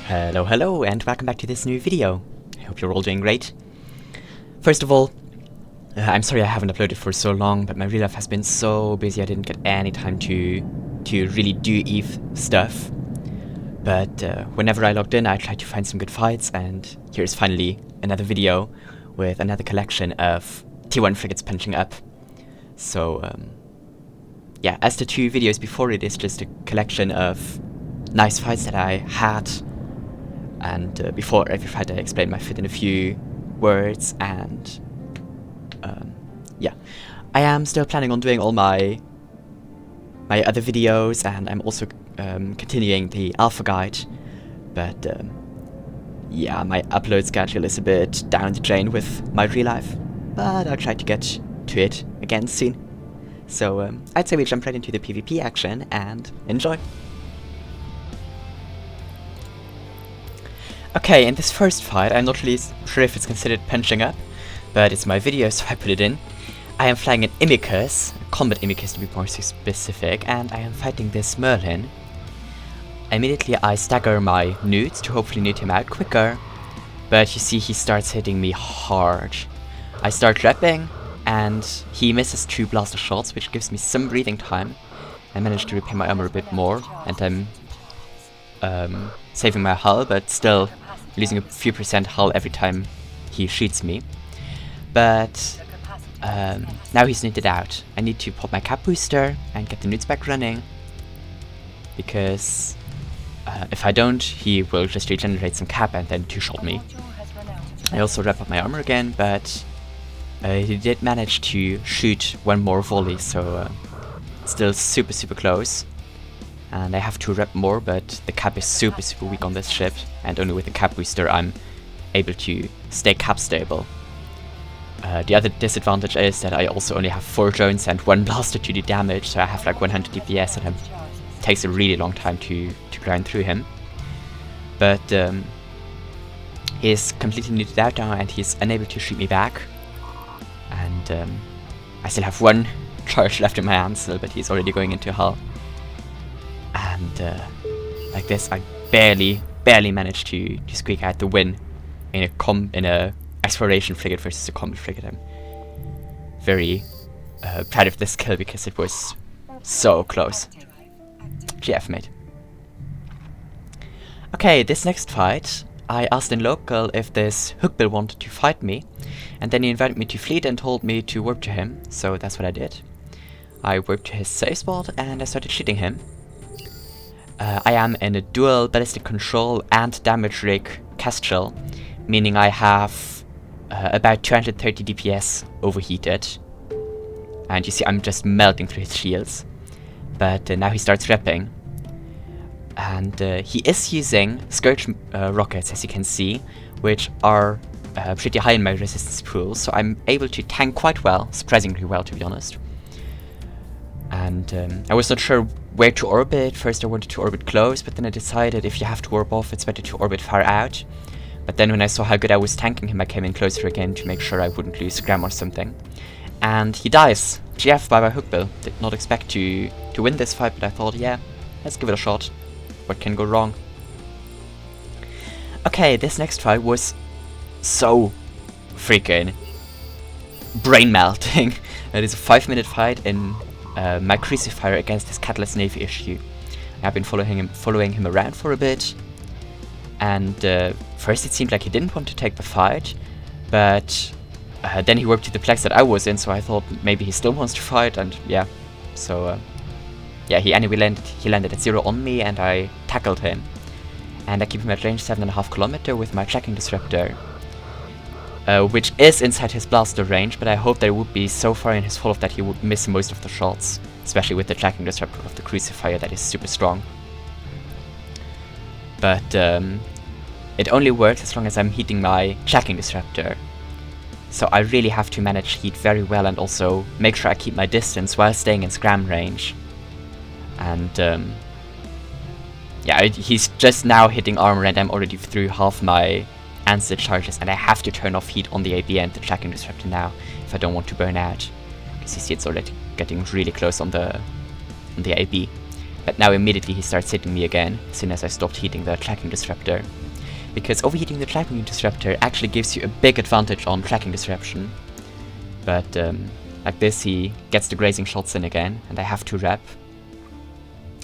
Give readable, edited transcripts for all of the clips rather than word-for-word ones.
Hello, and welcome back to this new video. I hope you're all doing great. First of all, I'm sorry I haven't uploaded for so long, but my real life has been so busy I didn't get any time to really do EVE stuff. But whenever I logged in, I tried to find some good fights, and here's finally another video with another collection of T1 frigates punching up. So, yeah, as the two videos before it is just a collection of nice fights that I had. And before every fight I explained my fit in a few words, and yeah. I am still planning on doing all my other videos, and I'm also continuing the alpha guide, but yeah, my upload schedule is a bit down the drain with my real life, but I'll try to get to it again soon. So I'd say we jump right into the PvP action and enjoy. Okay, in this first fight, I'm not really sure if it's considered punching up, but it's my video, so I put it in. I am flying an Imicus, combat Imicus to be more specific, and I am fighting this Merlin. Immediately I stagger my newts to hopefully nuke him out quicker, but you see he starts hitting me hard. I start repping, and he misses 2 blaster shots, which gives me some breathing time. I manage to repair my armor a bit more, and I'm saving my hull, but still losing a few percent hull every time he shoots me. But now he's nuked out. I need to pop my cap booster and get the newts back running, because if I don't, he will just regenerate some cap and then 2-shot me. I also wrap up my armor again, but he did manage to shoot 1 more volley, so still super close. And I have to rep more, but the cap is super weak on this ship, and only with the cap booster I'm able to stay cap stable. The other disadvantage is that I also only have 4 drones and 1 blaster to do damage, so I have like 100 DPS, and it takes a really long time to grind through him. But he's completely nuked out now, and he's unable to shoot me back. And I still have 1 charge left in my hand still, but he's already going into hull. And like this, I barely managed to squeak out the win in a exploration frigate versus a combat frigate. I'm very proud of this kill because it was so close. GF, mate. Okay, this next fight, I asked in local if this Hookbill wanted to fight me, and then he invited me to fleet and told me to warp to him, so that's what I did. I warped to his safe spot and I started shooting him. I am in a dual ballistic control and damage rig Kestrel, meaning I have about 230 DPS overheated. And you see I'm just melting through his shields. But now he starts repping. And he is using Scourge rockets, as you can see, which are pretty high in my resistance pool, so I'm able to tank quite well, surprisingly well to be honest. And I was not sure where to orbit. First I wanted to orbit close, but then I decided if you have to warp off, it's better to orbit far out. But then when I saw how good I was tanking him, I came in closer again to make sure I wouldn't lose gram or something. And he dies. GF by my Hookbill. Did not expect to win this fight, but I thought, yeah, let's give it a shot. What can go wrong? Okay, this next fight was so freaking brain melting. It is a 5-minute fight in my Crucifier against this Catalyst Navy issue. I've been following him around for a bit, and first it seemed like he didn't want to take the fight, but then he warped to the plex that I was in, so I thought maybe he still wants to fight, and yeah, so yeah, he landed at 0 on me, and I tackled him, and I keep him at range 7.5 km with my tracking disruptor. Which is inside his blaster range, but I hope that it would be so far in his fall-off that he would miss most of the shots, especially with the tracking disruptor of the Crucifier that is super strong. But it only works as long as I'm heating my tracking disruptor, so I really have to manage heat very well and also make sure I keep my distance while staying in scram range. And yeah, he's just now hitting armor and I'm already through half my answer charges, and I have to turn off heat on the AB and the tracking disruptor now if I don't want to burn out, because you see it's already getting really close on the AB. But now immediately he starts hitting me again, as soon as I stopped heating the tracking disruptor. Because overheating the tracking disruptor actually gives you a big advantage on tracking disruption. But like this, he gets the grazing shots in again, and I have to rep.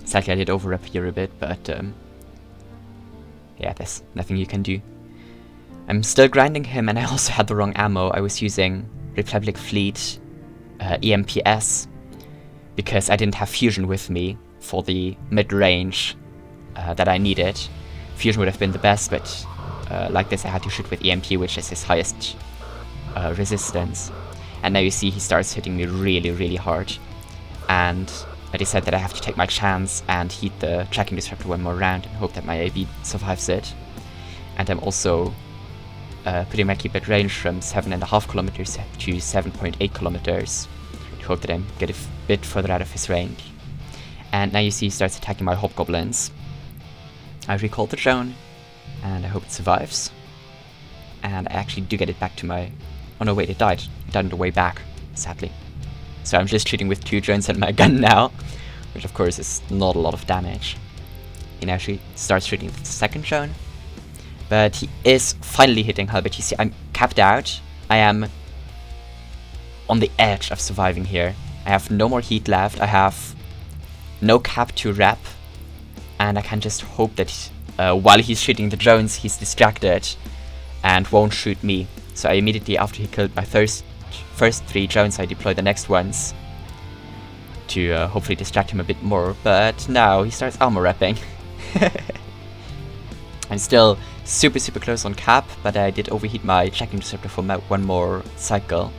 Sadly I did over rep here a bit, but yeah, there's nothing you can do. I'm still grinding him, and I also had the wrong ammo. I was using Republic Fleet EMPS, because I didn't have Fusion with me for the mid-range that I needed. Fusion would have been the best, but like this I had to shoot with EMP, which is his highest resistance. And now you see he starts hitting me really, really hard. And I decide that I have to take my chance and heat the tracking disruptor one more round and hope that my AB survives it. And I'm also putting my keep at range from 7.5 kilometers to 7.8 kilometers to hope that I get a bit further out of his range. And now you see he starts attacking my hobgoblins. I recall the drone, and I hope it survives. And I actually do get it back to my... Oh no, wait, it died. It died on the way back, sadly. So I'm just shooting with 2 drones and my gun now, which of course is not a lot of damage. He now starts shooting the second drone, but he is finally hitting hull. But you see, I'm capped out. I am on the edge of surviving here. I have no more heat left. I have no cap to rep, and I can just hope that while he's shooting the drones, he's distracted and won't shoot me. So I immediately, after he killed my first 3 drones, I deploy the next ones to hopefully distract him a bit more. But now he starts armor repping. I'm still super close on cap, but I did overheat my tracking disruptor for one more cycle.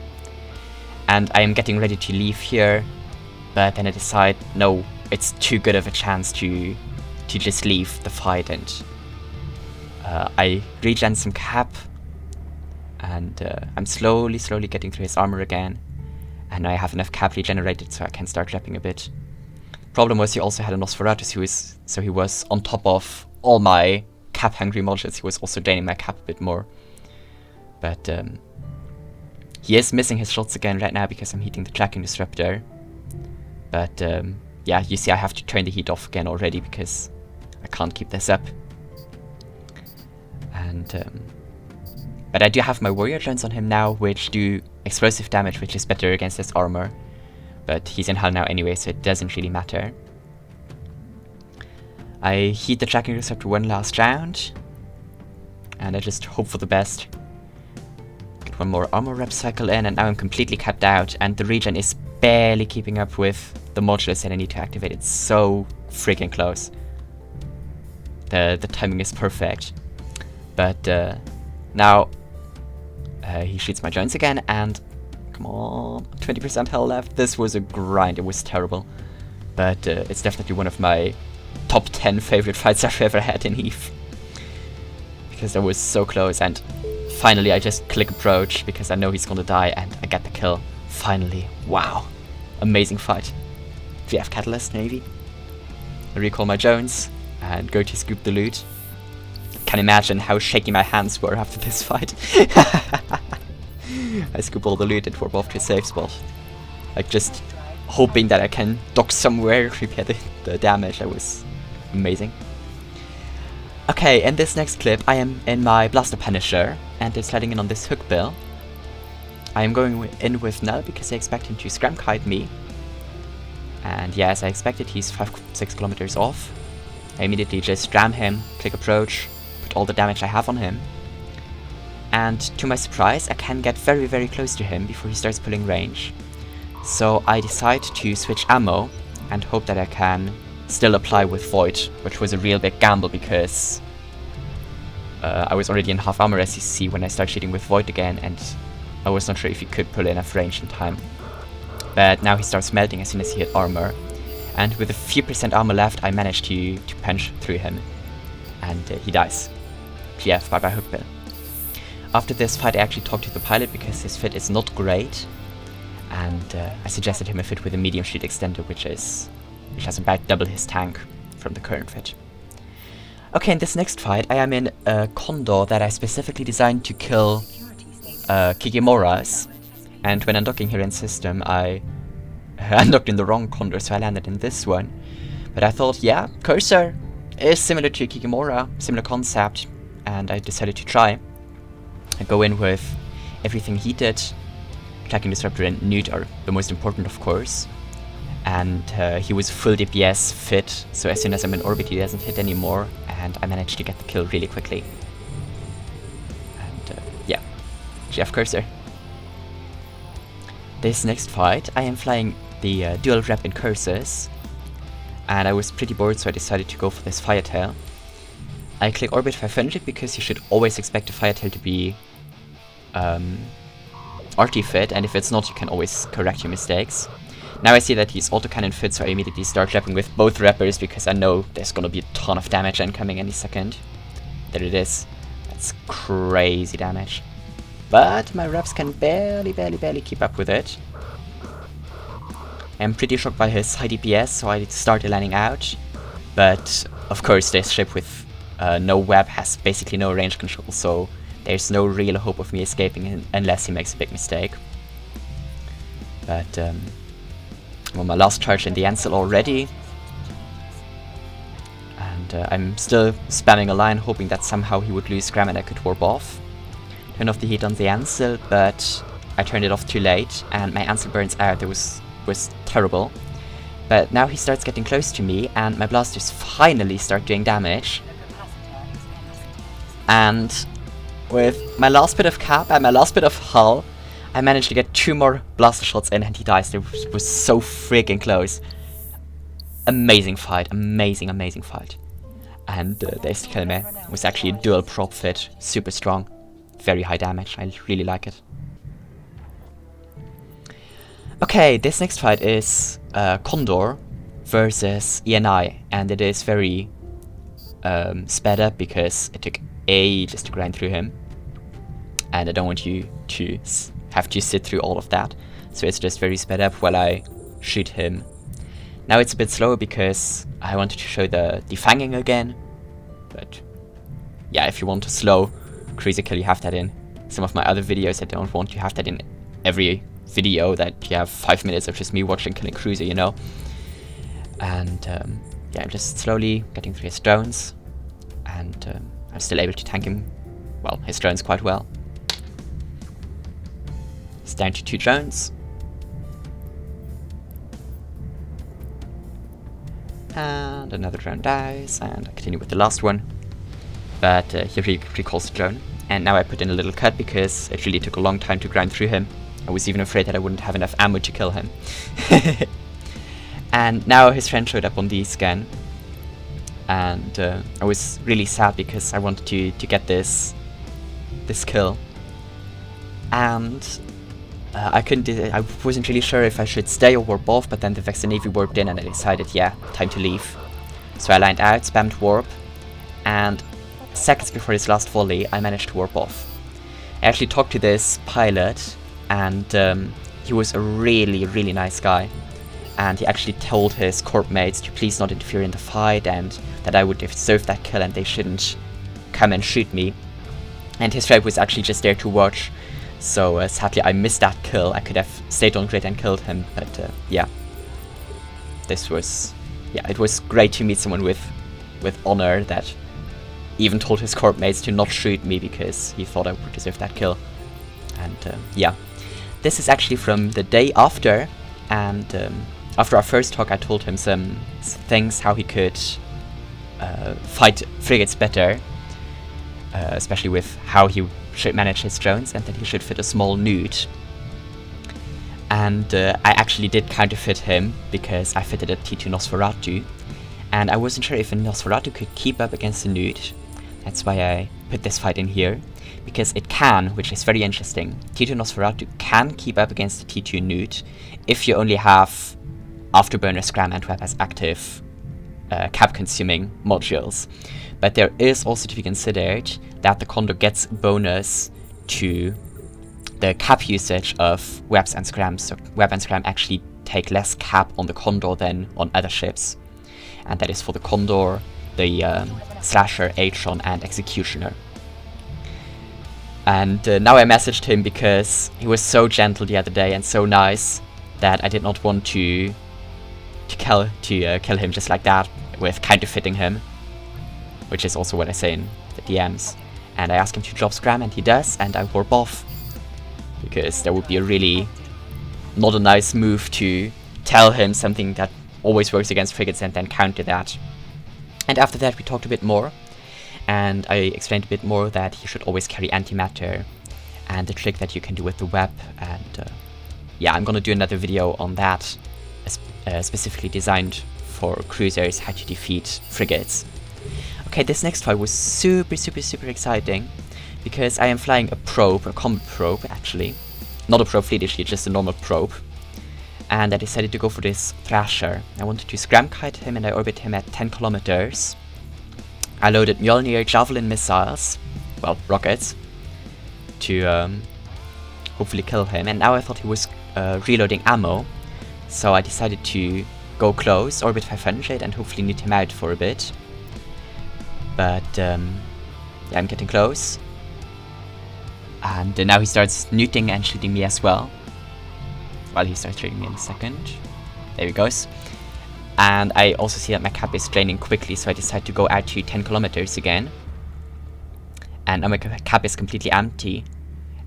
And I am getting ready to leave here, but then I decide, no, it's too good of a chance to just leave the fight, and I regen some cap, and I'm slowly getting through his armor again, and I have enough cap regenerated so I can start repping a bit. Problem was he also had a Nosferatus, so he was on top of all my cap hungry modules. He was also draining my cap a bit more, but he is missing his shots again right now because I'm heating the tracking disruptor. But yeah, you see I have to turn the heat off again already because I can't keep this up. And but I do have my warrior drones on him now, which do explosive damage, which is better against his armor. But he's in hull now anyway, so it doesn't really matter. I heat the tracking disruptor one last round, and I just hope for the best. Get one more armor rep cycle in, and now I'm completely capped out, and the regen is barely keeping up with the modulus that I need to activate. It's so freaking close. The timing is perfect. But now he shoots my drones again, and come on, 20% health left. This was a grind, it was terrible. But it's definitely one of my top 10 favorite fights I've ever had in EVE. Because that was so close, and finally I just click approach because I know he's gonna die, and I get the kill. Finally, wow. Amazing fight. 3F Catalyst, Navy. I recall my drones and go to scoop the loot. Can imagine how shaky my hands were after this fight. I scoop all the loot and warp off to a safe spot. Like just hoping that I can dock somewhere, repair the damage. That was amazing. Okay, in this next clip I am in my Blaster Punisher and it's sliding in on this Hookbill. I am going in with Null because I expect him to scram kite me. And yeah, as I expected, he's 5-6 kilometers off. I immediately just ram him, click approach, put all the damage I have on him. And to my surprise, I can get very close to him before he starts pulling range. So I decide to switch ammo and hope that I can still apply with Void, which was a real big gamble because I was already in half armor, as you see, when I start shooting with Void again, and I was not sure if he could pull enough range in time. But now he starts melting as soon as he hit armor, and with a few % armor left I managed to punch through him, and he dies. GF, bye bye Hookbill. After this fight I actually talked to the pilot because his fit is not great, and I suggested him a fit with a medium shoot extender, which has about double his tank from the current fit. Okay, in this next fight I am in a Condor that I specifically designed to kill Kigemoras, and when undocking here in system I undocked in the wrong Condor, so I landed in this one. But I thought, yeah, Coercer is similar to Kikimora, similar concept, and I decided to try. I go in with everything he did. Tracking Disruptor and Newt are the most important, of course. And he was full DPS fit, so as soon as I'm in orbit he doesn't hit anymore, and I managed to get the kill really quickly. And yeah, GF Coercer. This next fight, I am flying the dual rep Incursus, and I was pretty bored, so I decided to go for this Firetail. I click orbit 500 because you should always expect a Firetail to be RT fit, and if it's not, you can always correct your mistakes. Now I see that he's autocannon fit, so I immediately start repping with both reppers because I know there's gonna be a ton of damage incoming any second. There it is. That's crazy damage. But my reps can barely keep up with it. I'm pretty shocked by his high DPS, so I started lining out. But of course this ship with no web has basically no range control, so there's no real hope of me escaping unless he makes a big mistake. But well, my last charge in the Ansel already. And I'm still spamming a line, hoping that somehow he would lose Scram and I could warp off. Turn off the heat on the Ansel, but I turned it off too late, and my Ansel burns out. It was terrible. But now he starts getting close to me, and my blasters finally start doing damage. And with my last bit of cap and my last bit of hull, I managed to get 2 more blaster shots in and he dies. It was so freaking close. Amazing fight, amazing fight. And there's the kill me. It was actually a dual prop fit, super strong, very high damage. I really like it. Okay, this next fight is Condor versus ENI, and it is very sped up because it took ages to grind through him. And I don't want you to have to sit through all of that, so it's just very sped up while I shoot him. Now it's a bit slower because I wanted to show the defanging again, but yeah, if you want a slow cruiser kill, you have that in some of my other videos. I don't want to have that in every video that you have 5 minutes of just me watching killing cruiser, you know. And yeah, I'm just slowly getting through his drones, and I'm still able to tank him, well, his drones quite well. It's down to 2 drones. And another drone dies, and I continue with the last one. But he recalls the drone. And now I put in a little cut because it really took a long time to grind through him. I was even afraid that I wouldn't have enough ammo to kill him. And now his friend showed up on the scan. And I was really sad because I wanted to get this kill. And I wasn't really sure if I should stay or warp off, but then the Vexor Navy warped in and I decided, yeah, time to leave. So I lined out, spammed warp, and seconds before his last volley, I managed to warp off. I actually talked to this pilot, and he was a really nice guy. And he actually told his corp mates to please not interfere in the fight, and that I would deserve that kill and they shouldn't come and shoot me. And his tribe was actually just there to watch. So sadly I missed that kill. I could have stayed on grid and killed him, but yeah. This was, yeah, it was great to meet someone with honor that even told his corp mates to not shoot me because he thought I would deserve that kill. And yeah. This is actually from the day after, and after our first talk I told him some things how he could fight frigates better, especially with how he should manage his drones, and that he should fit a small newt. And I actually did counterfeit him because I fitted a T2 Nosferatu, and I wasn't sure if a Nosferatu could keep up against a newt. That's why I put this fight in here, because it can, which is very interesting. T2 Nosferatu can keep up against the T2 newt if you only have Afterburner, Scram, and Web as active cap-consuming modules. But there is also to be considered that the Condor gets bonus to the cap usage of Webs and Scrams. So Web and Scram actually take less cap on the Condor than on other ships. And that is for the Condor, the Thrasher, Heron, and Executioner. And now I messaged him because he was so gentle the other day and so nice that I did not want to kill him just like that, with counterfeiting him, which is also what I say in the DMs. And I ask him to drop Scram, and he does, and I warp off, because that would be a really not a nice move to tell him something that always works against frigates and then counter that. And after that we talked a bit more, and I explained a bit more that he should always carry antimatter and the trick that you can do with the web, and yeah, I'm gonna do another video on that, specifically designed for cruisers, how to defeat frigates. Okay, this next fight was super exciting, because I am flying a probe, a combat probe actually, not a probe fleet issue, just a normal probe, and I decided to go for this Thrasher. I wanted to scram kite him, and I orbit him at 10 kilometers. I loaded Mjolnir Javelin missiles, well, rockets, to hopefully kill him, and now I thought he was reloading ammo, so I decided to go close, orbit 500, and hopefully nuke him out for a bit. But yeah, I'm getting close, and now he starts nuking and shooting me as well. Well, he starts shooting me in a second. There he goes. And I also see that my cap is draining quickly, so I decide to go out to 10 kilometers again. And now my cap is completely empty,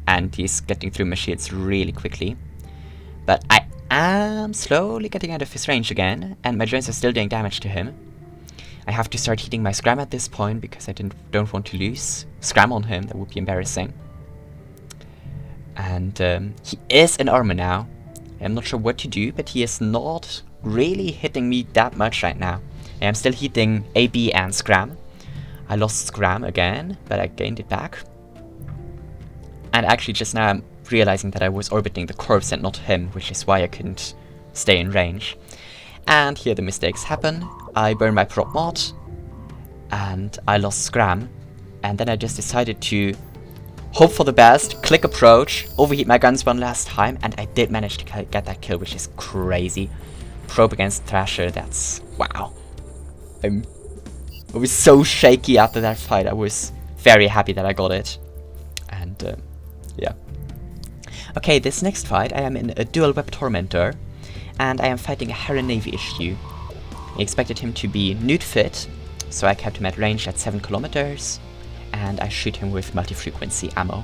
and he's getting through my shields really quickly. But I am slowly getting out of his range again, and my drones are still doing damage to him. I have to start heating my Scram at this point, because I don't want to lose Scram on him. That would be embarrassing. And he is in armor now. I'm not sure what to do, but he is not really hitting me that much right now. I am still hitting AB and Scram. I lost Scram again, but I gained it back. And actually just now I'm realizing that I was orbiting the corpse and not him, which is why I couldn't stay in range. And here the mistakes happen. I burned my prop mod, and I lost Scram, and then I just decided to hope for the best, click approach, overheat my guns one last time, and I did manage to get that kill, which is crazy. Probe against Thrasher, that's wow. I was so shaky after that fight. I was very happy that I got it, and yeah. Okay, this next fight I am in a dual web Tormentor, and I am fighting a Heron Navy issue. I expected him to be nude fit, so I kept him at range at 7 kilometers, and I shoot him with multi-frequency ammo.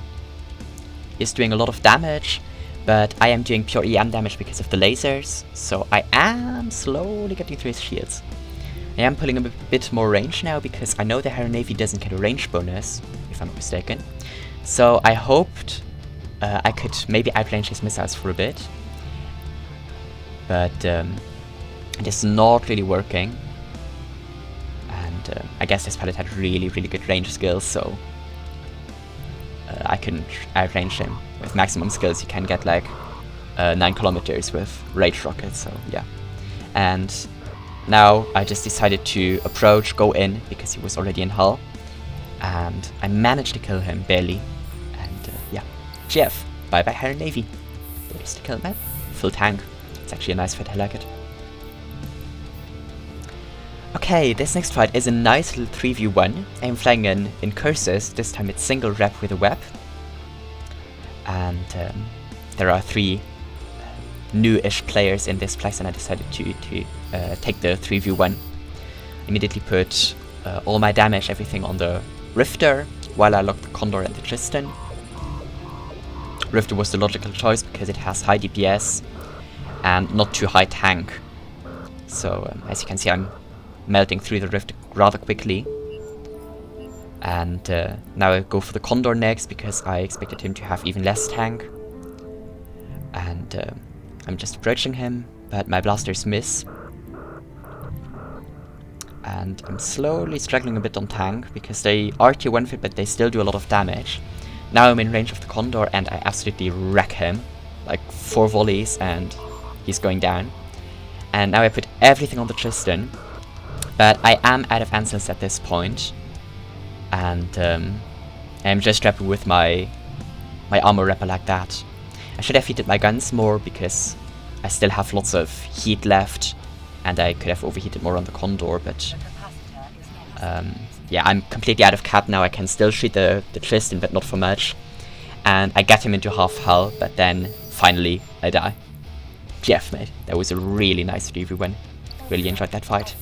He's doing a lot of damage, but I am doing pure EM damage because of the lasers, so I am slowly getting through his shields. I am pulling a bit more range now, because I know the Heron Navy doesn't get a range bonus, if I'm not mistaken. So I hoped I could maybe outrange his missiles for a bit, but it is not really working. And I guess this pilot had really good range skills, so I couldn't outrange him. With maximum skills you can get like 9 kilometers with rage rockets, so yeah. And now I just decided to approach, go in, because he was already in hull, and I managed to kill him barely. And yeah, GF, bye bye Heron Navy. There's the kill map, full tank. It's actually a nice fight, I like it. Okay, this next fight is a nice little 3v1. I am flying an Incursus, this time it's single rep with a web. And there are 3 new-ish players in this place, and I decided to take the 3v1. Immediately put all my damage, everything on the Rifter, while I locked the Condor and the Tristan. Rifter was the logical choice because it has high DPS and not too high tank. So as you can see, I'm melting through the rift rather quickly. And now I go for the Condor next, because I expected him to have even less tank. And I'm just approaching him, but my blasters miss. And I'm slowly struggling a bit on tank, because they are tier 1 fit, but they still do a lot of damage. Now I'm in range of the Condor, and I absolutely wreck him. Like 4 volleys, and he's going down. And now I put everything on the Tristan. But I am out of answers at this point, and I'm just trapped with my armor wrapper like that. I should have heated my guns more, because I still have lots of heat left, and I could have overheated more on the Condor, but yeah, I'm completely out of cap now. I can still shoot the Tristan, but not for much, and I get him into half hull, but then finally I die. GF, mate, that was a really nice 3v1. Really enjoyed that fight.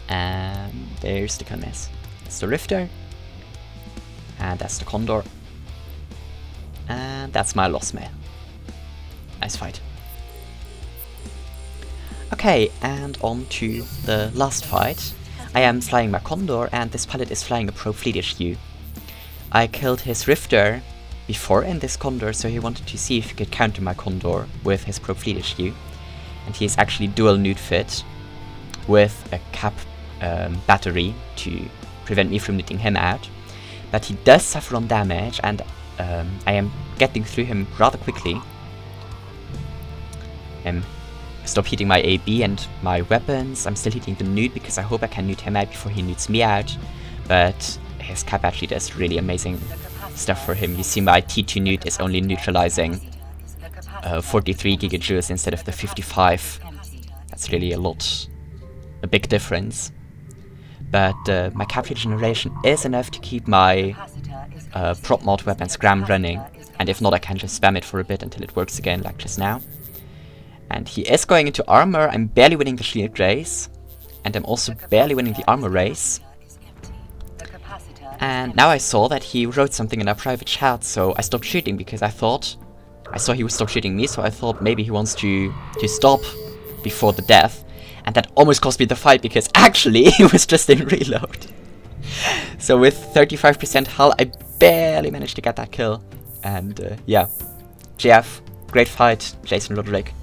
And there's the Kermes. That's the Rifter. And that's the Condor. And that's my Lost Mail. Nice fight. Okay, and on to the last fight. I am flying my Condor, and this pilot is flying a Pro Fleet HQ. I killed his Rifter before in this Condor, so he wanted to see if he could counter my Condor with his Pro Fleet HQ. And he is actually dual nude fit with a cap battery to prevent me from nuding him out. But he does suffer on damage, and I am getting through him rather quickly. Stop hitting my AB and my weapons. I'm still hitting the nude because I hope I can nude him out before he nudes me out. But his cap actually does really amazing stuff for him. You see my T2 nude is only neutralizing 43 gigajoules instead of the 55. That's really a big difference. But my cap regeneration is enough to keep my prop mod weapon Scram running. And if not, I can just spam it for a bit until it works again, like just now. And he is going into armor. I'm barely winning the shield race. And I'm also barely winning the armor race. And now I saw that he wrote something in our private chat, so I stopped shooting because I saw he would stop shooting me, so I thought maybe he wants to stop before the death. And that almost cost me the fight because actually he was just in reload. So with 35% hull, I barely managed to get that kill. And yeah, JF, great fight, Jason Roderick.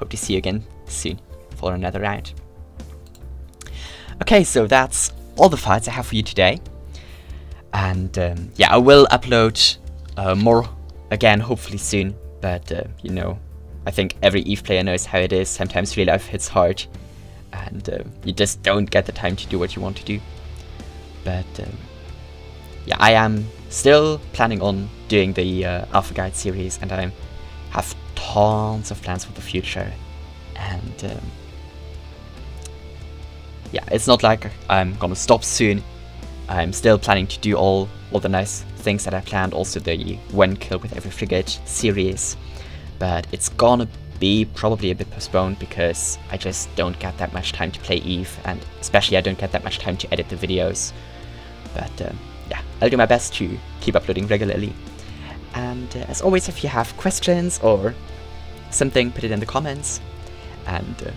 Hope to see you again soon for another round. Okay, so that's all the fights I have for you today. And yeah, I will upload more again, hopefully soon. But you know, I think every EVE player knows how it is. Sometimes real life hits hard, and you just don't get the time to do what you want to do. But yeah, I am still planning on doing the Alpha Guide series, and I have tons of plans for the future. And yeah, it's not like I'm gonna stop soon. I'm still planning to do all the nice things that I planned, also the 1 kill with every frigate series. But it's gonna be probably a bit postponed because I just don't get that much time to play EVE, and especially I don't get that much time to edit the videos. But yeah, I'll do my best to keep uploading regularly. And as always, if you have questions or something, put it in the comments. And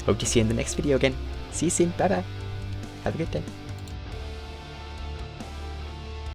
hope to see you in the next video again. See you soon, bye bye. Have a good day.